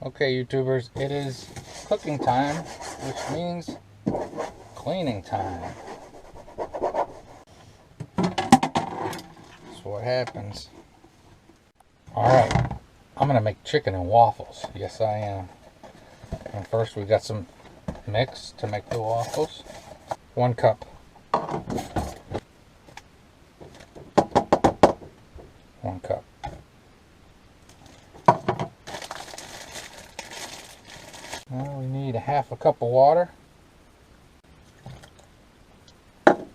Okay, YouTubers, it is cooking time, which means cleaning time. That's what happens. Alright, I'm going to make chicken and waffles. Yes, I am. And first, we got some mix to make the waffles. 1 cup. 1 cup. Now we need a 1/2 cup of water.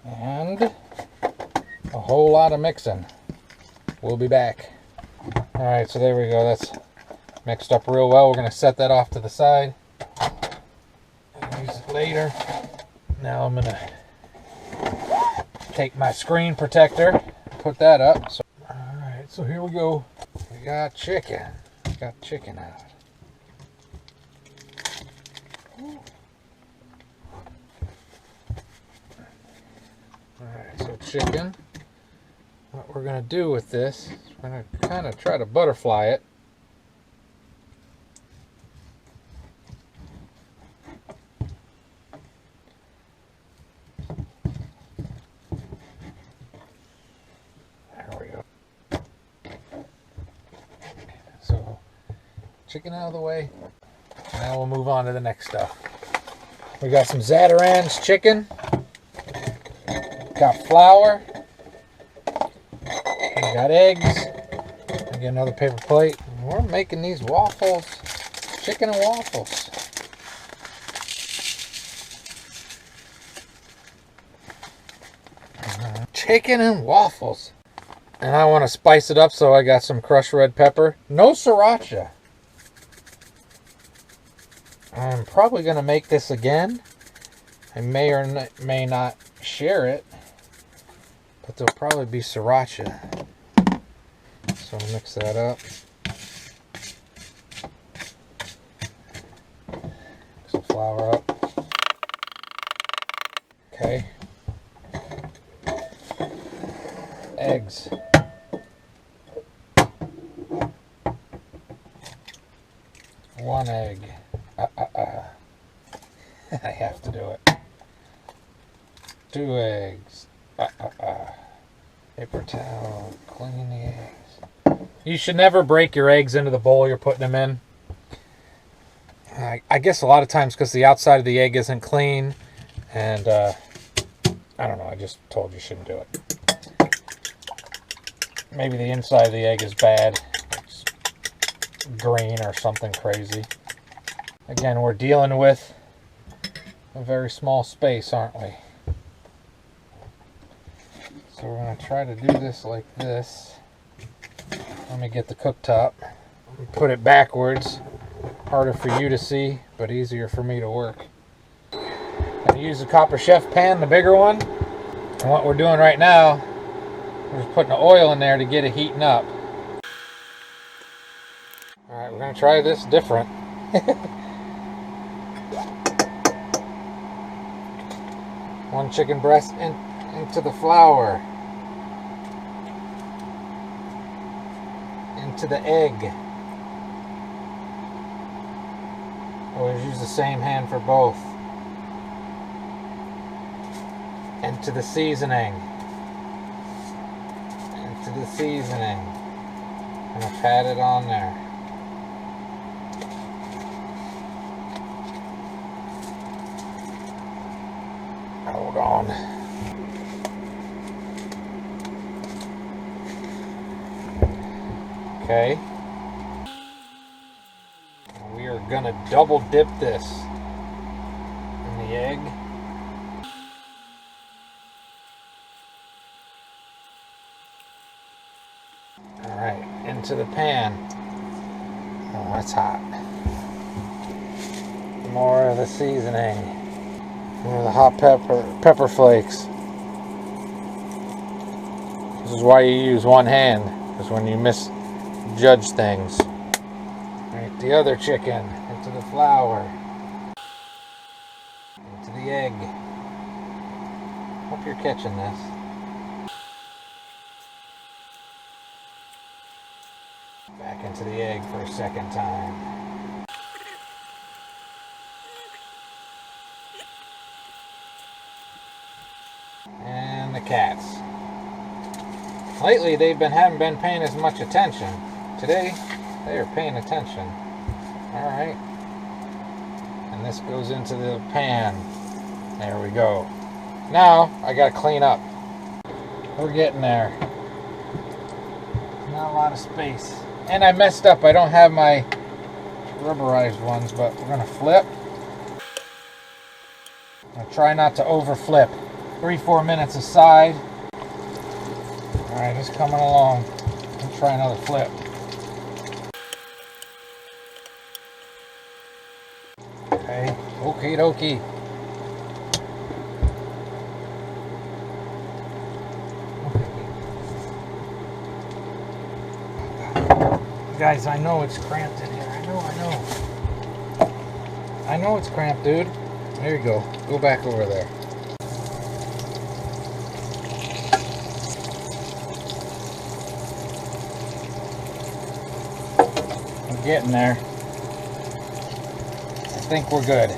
And a whole lot of mixing. We'll be back. Alright, so there we go. That's mixed up real well. We're going to set that off to the side. Use it later. Now I'm going to take my screen protector, put that up. Alright, so here we go. We got chicken. We got chicken out. Alright, so chicken. What we're going to do with this is we're going to kind of try to butterfly it. There we go. So, chicken out of the way. Now we'll move on to the next stuff. We got some Zatarain's chicken. Got flour. We got eggs. We get another paper plate. We're making these waffles, chicken and waffles. Chicken and waffles. And I want to spice it up, so I got some crushed red pepper. No sriracha. I'm probably going to make this again. I may or may not share it, but there'll probably be sriracha. So I'll mix that up. Mix the flour up. Okay. Eggs. One egg. I have to do it. 2 eggs. Paper towel. Clean the eggs. You should never break your eggs into the bowl you're putting them in. I guess a lot of times because the outside of the egg isn't clean. And, I don't know. I just told you shouldn't do it. Maybe the inside of the egg is bad. It's green or something crazy. Again, we're dealing with a very small space, aren't we? So we're going to try to do this like this. Let me get the cooktop. Put it backwards. Harder for you to see, but easier for me to work. I use the Copper Chef pan, the bigger one. And what we're doing right now, we're just putting the oil in there to get it heating up. Alright, we're going to try this different. One chicken breast into the flour. Into the egg. Always use the same hand for both. Into the seasoning. Into the seasoning. And I've had it on there. Hold on. Okay. We are gonna double dip this in the egg. Alright, into the pan. Oh, that's hot. More of the seasoning. More of the hot pepper flakes. This is why you use one hand, because when you misjudge things. Alright, the other chicken into the flour. Into the egg. Hope you're catching this. Back into the egg for a second time. cats. Lately, haven't been paying as much attention. Today, they are paying attention. All right. And this goes into the pan. There we go. Now, I gotta clean up. We're getting there. Not a lot of space. And I messed up. I don't have my rubberized ones, but we're gonna flip. I'll try not to over flip. 3-4 minutes aside. Alright, just coming along. Let's try another flip. Okay, okie dokie. Guys, I know it's cramped in here. I know it's cramped, dude. There you go. Go back over there. I'm getting there. I think we're good.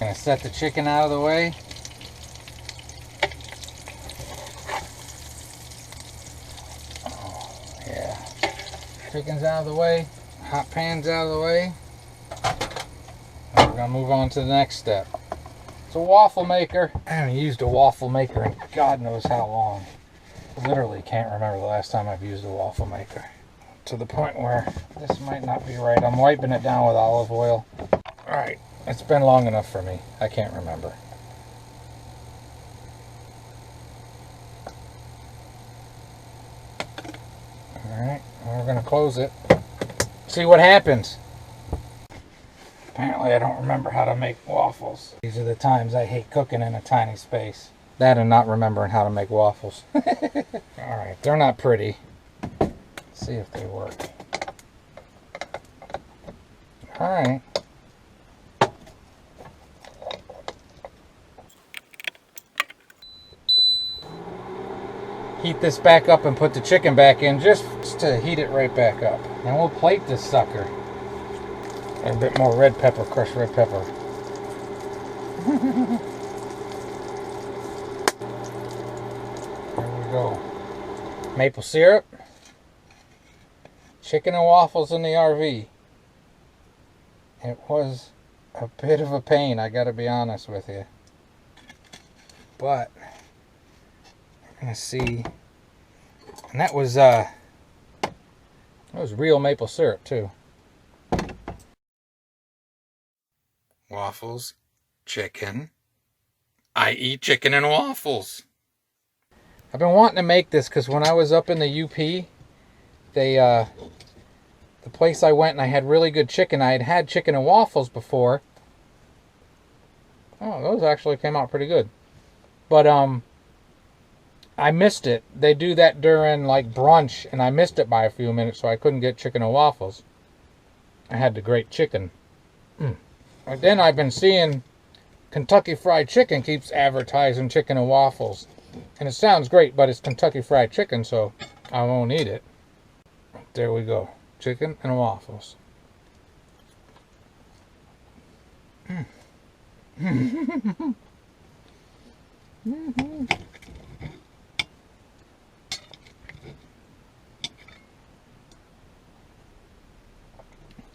Gonna set the chicken out of the way. Chicken's out of the way, hot pan's out of the way. Now we're gonna move on to the next step. It's a waffle maker. I haven't used a waffle maker in God knows how long. Literally can't remember the last time I've used a waffle maker. To the point where this might not be right. I'm wiping it down with olive oil. Alright, it's been long enough for me. I can't remember. Alright, we're going to close it. See what happens. Apparently I don't remember how to make waffles. These are the times I hate cooking in a tiny space. That and not remembering how to make waffles. Alright, they're not pretty. Let's see if they work. Alright. Heat this back up and put the chicken back in just to heat it right back up. And we'll plate this sucker. A bit more red pepper, crushed red pepper. There we go. Maple syrup. Chicken and waffles in the RV. It was a bit of a pain, I gotta be honest with you. But we're gonna see. And that was real maple syrup too. Waffles, chicken. I eat chicken and waffles. I've been wanting to make this because when I was up in the UP, the place I went and I had really good chicken. I had chicken and waffles before. Oh, those actually came out pretty good. But I missed it. They do that during like brunch, and I missed it by a few minutes, so I couldn't get chicken and waffles. I had the great chicken. And then I've been seeing Kentucky Fried Chicken keeps advertising chicken and waffles. And it sounds great, but it's Kentucky Fried Chicken, so I won't eat it. There we go. Chicken and waffles.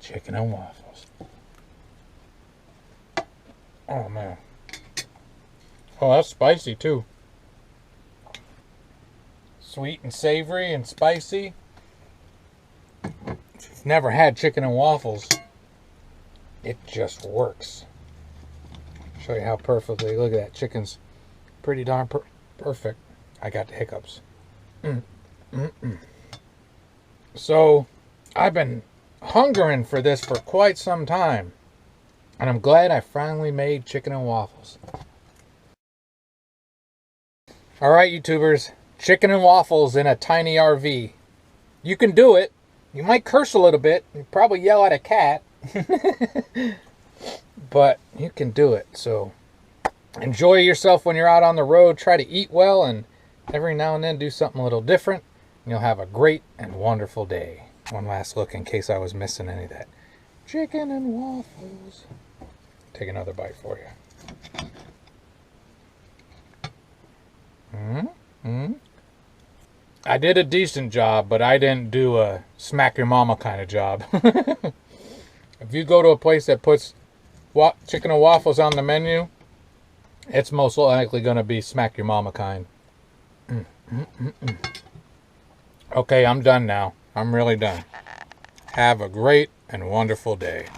Chicken and waffles. Oh man. Oh, that's spicy too. Sweet and savory and spicy. If you've never had chicken and waffles, it just works. Show you how perfectly. Look at that. Chicken's pretty darn perfect. I got the hiccups. So, I've been hungering for this for quite some time. And I'm glad I finally made chicken and waffles. Alright, YouTubers. Chicken and waffles in a tiny RV. You can do it. You might curse a little bit. You probably yell at a cat. But you can do it. So enjoy yourself when you're out on the road. Try to eat well and every now and then do something a little different. And you'll have a great and wonderful day. One last look in case I was missing any of that. Chicken and waffles. Take another bite for you. I did a decent job, but I didn't do a smack your mama kind of job. If you go to a place that puts chicken and waffles on the menu, it's most likely going to be smack your mama kind. Okay, I'm done now. I'm really done. Have a great and wonderful day.